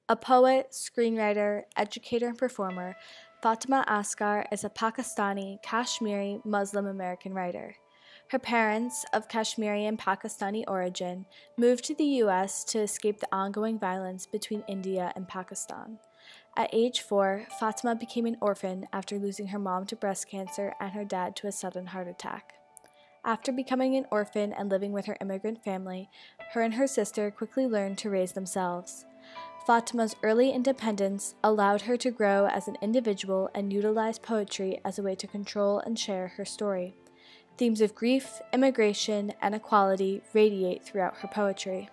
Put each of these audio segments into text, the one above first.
A poet, screenwriter, educator, and performer, Fatimah Asghar is a Pakistani, Kashmiri, Muslim American writer. Her parents, of Kashmiri and Pakistani origin, moved to the U.S. to escape the ongoing violence between India and Pakistan. At age 4, Fatima became an orphan after losing her mom to breast cancer and her dad to a sudden heart attack. After becoming an orphan and living with her immigrant family, her and her sister quickly learned to raise themselves. Fatima's early independence allowed her to grow as an individual and utilize poetry as a way to control and share her story. Themes of grief, immigration, and equality radiate throughout her poetry.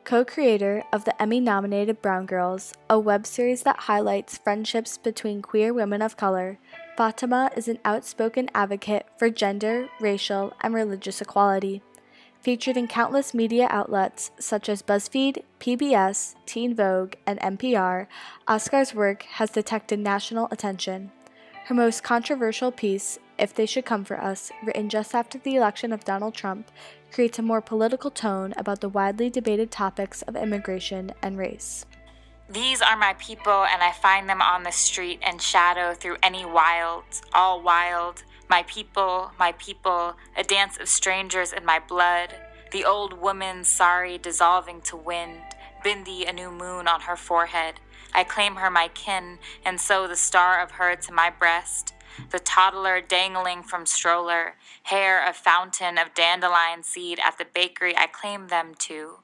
Co-creator of the Emmy-nominated Brown Girls, a web series that highlights friendships between queer women of color, Fatimah is an outspoken advocate for gender, racial, and religious equality. Featured in countless media outlets such as BuzzFeed, PBS, Teen Vogue, and NPR, Asghar's work has detected national attention. Her most controversial piece, If They Should Come For Us, written just after the election of Donald Trump, creates a more political tone about the widely debated topics of immigration and race. These are my people, and I find them on the street and shadow through any wilds, all wild. My people, a dance of strangers in my blood. The old woman, sorry, dissolving to wind. Bindi, a new moon on her forehead. I claim her my kin, and sew the star of her to my breast. The toddler dangling from stroller, hair a fountain of dandelion seed at the bakery, I claim them too.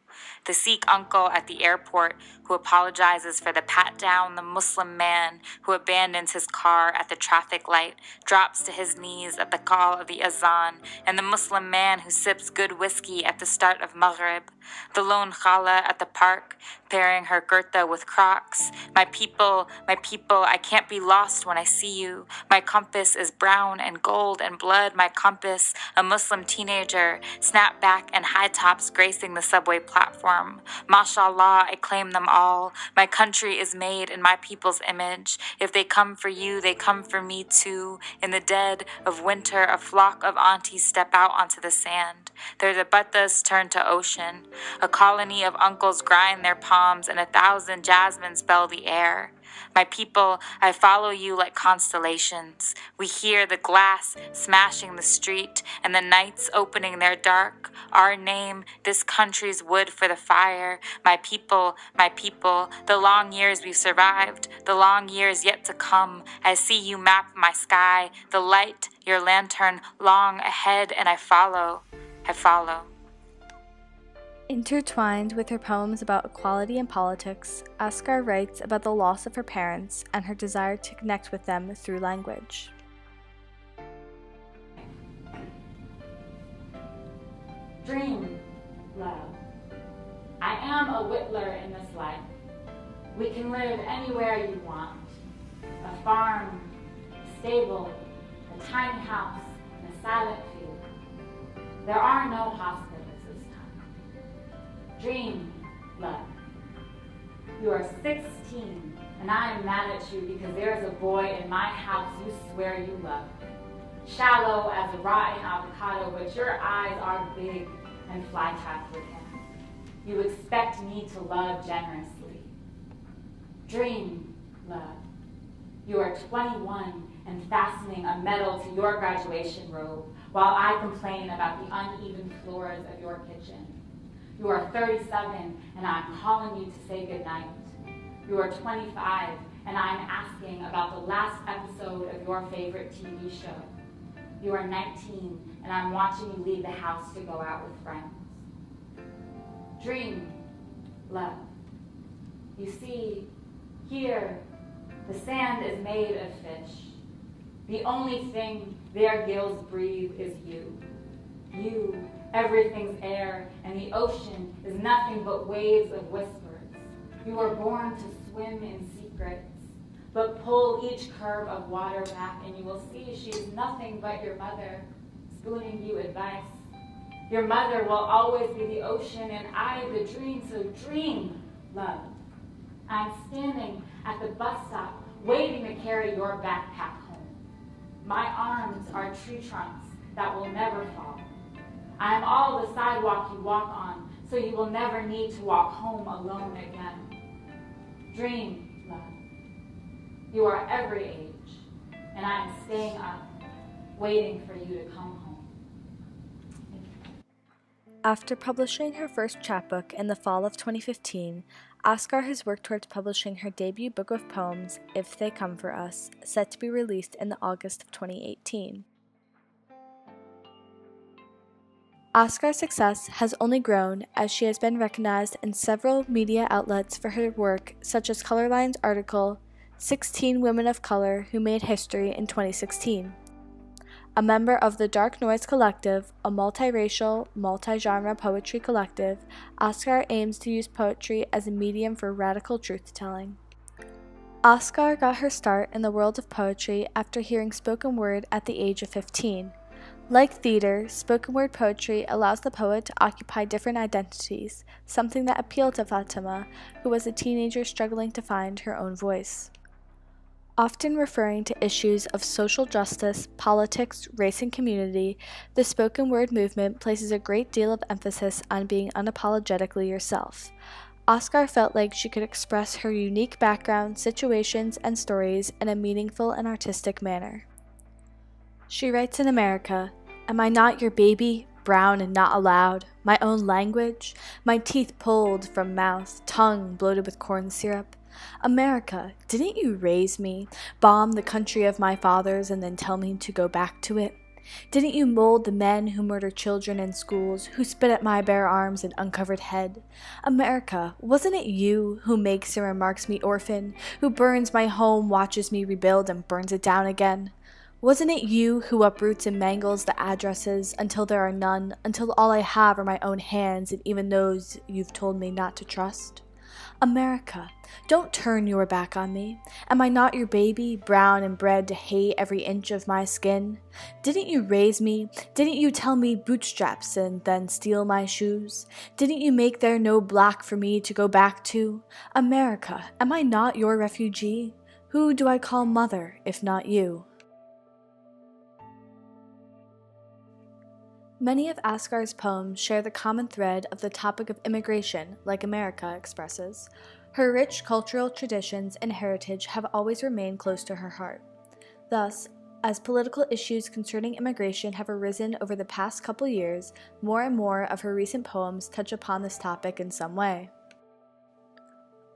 The Sikh uncle at the airport who apologizes for the pat down, the Muslim man who abandons his car at the traffic light, drops to his knees at the call of the azan, and the Muslim man who sips good whiskey at the start of Maghrib. The lone khala at the park, pairing her kurta with Crocs. My people, I can't be lost when I see you. My compass is brown and gold and blood. My compass, a Muslim teenager, snapback and high tops gracing the subway platform. Mashallah, I claim them all. My country is made in my people's image. If they come for you, they come for me too. In the dead of winter, a flock of aunties step out onto the sand. Their dubbattas turn to ocean. A colony of uncles grind their palms, and 1,000 jasmines bell the air. My people, I follow you like constellations. We hear the glass smashing the street, and the nights opening their dark. Our name, this country's wood for the fire. My people, the long years we've survived, the long years yet to come. I see you map my sky, the light, your lantern, long ahead, and I follow. Intertwined with her poems about equality and politics, Asghar writes about the loss of her parents and her desire to connect with them through language. Dream, love. I am a whittler in this life. We can live anywhere you want. A farm, a stable, a tiny house, and a silent field. There are no hospitals this time. Dream, love. You are 16, and I am mad at you because there is a boy in my house you swear you love. Shallow as a rotten avocado, but your eyes are big and fly-typed with him. You expect me to love generously. Dream, love. You are 21 and fastening a medal to your graduation robe while I complain about the uneven floors of your kitchen. You are 37 and I'm calling you to say goodnight. You are 25 and I'm asking about the last episode of your favorite TV show. You are 19 and I'm watching you leave the house to go out with friends. Dream, love. You see, here, the sand is made of fish. The only thing their gills breathe is you. You, everything's air, and the ocean is nothing but waves of whispers. You were born to swim in secrets, but pull each curve of water back and you will see she's nothing but your mother, spooning you advice. Your mother will always be the ocean and I the dream, so dream, love. I'm standing at the bus stop, waiting to carry your backpack home. My arms are tree trunks that will never fall. I am all the sidewalk you walk on, so you will never need to walk home alone again. Dream, love. You are every age, and I am staying up, waiting for you to come home. After publishing her first chapbook in the fall of 2015, Asghar has worked towards publishing her debut book of poems, If They Come For Us, set to be released in August of 2018. Asghar's success has only grown as she has been recognized in several media outlets for her work, such as Colorline's article, 16 Women of Color Who Made History in 2016. A member of the Dark Noise Collective, a multiracial, multi-genre poetry collective, Asghar aims to use poetry as a medium for radical truth-telling. Asghar got her start in the world of poetry after hearing spoken word at the age of 15. Like theater, spoken word poetry allows the poet to occupy different identities, something that appealed to Fatimah, who was a teenager struggling to find her own voice. Often referring to issues of social justice, politics, race, and community, the spoken word movement places a great deal of emphasis on being unapologetically yourself. Asghar felt like she could express her unique background, situations, and stories in a meaningful and artistic manner. She writes in America, "Am I not your baby, brown and not allowed? My own language? My teeth pulled from mouth, tongue bloated with corn syrup? America, didn't you raise me, bomb the country of my fathers, and then tell me to go back to it? Didn't you mold the men who murder children in schools, who spit at my bare arms and uncovered head? America, wasn't it you who makes and remarks me orphan, who burns my home, watches me rebuild, and burns it down again? Wasn't it you who uproots and mangles the addresses until there are none, until all I have are my own hands and even those you've told me not to trust? America, don't turn your back on me. Am I not your baby, brown and bred to hate every inch of my skin? Didn't you raise me? Didn't you tell me bootstraps and then steal my shoes? Didn't you make there no black for me to go back to? America, am I not your refugee? Who do I call mother if not you?" Many of Asghar's poems share the common thread of the topic of immigration, like America expresses. Her rich cultural traditions and heritage have always remained close to her heart. Thus, as political issues concerning immigration have arisen over the past couple years, more and more of her recent poems touch upon this topic in some way.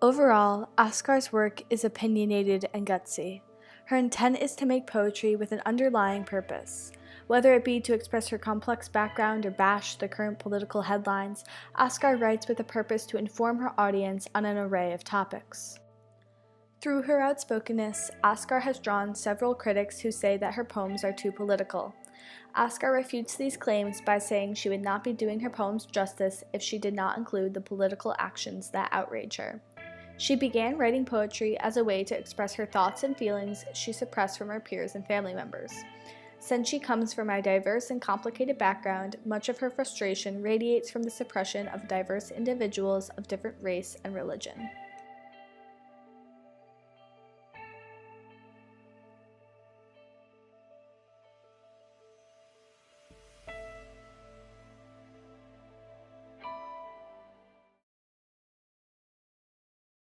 Overall, Asghar's work is opinionated and gutsy. Her intent is to make poetry with an underlying purpose. Whether it be to express her complex background or bash the current political headlines, Asghar writes with a purpose to inform her audience on an array of topics. Through her outspokenness, Asghar has drawn several critics who say that her poems are too political. Asghar refutes these claims by saying she would not be doing her poems justice if she did not include the political actions that outrage her. She began writing poetry as a way to express her thoughts and feelings she suppressed from her peers and family members. Since she comes from a diverse and complicated background, much of her frustration radiates from the suppression of diverse individuals of different race and religion.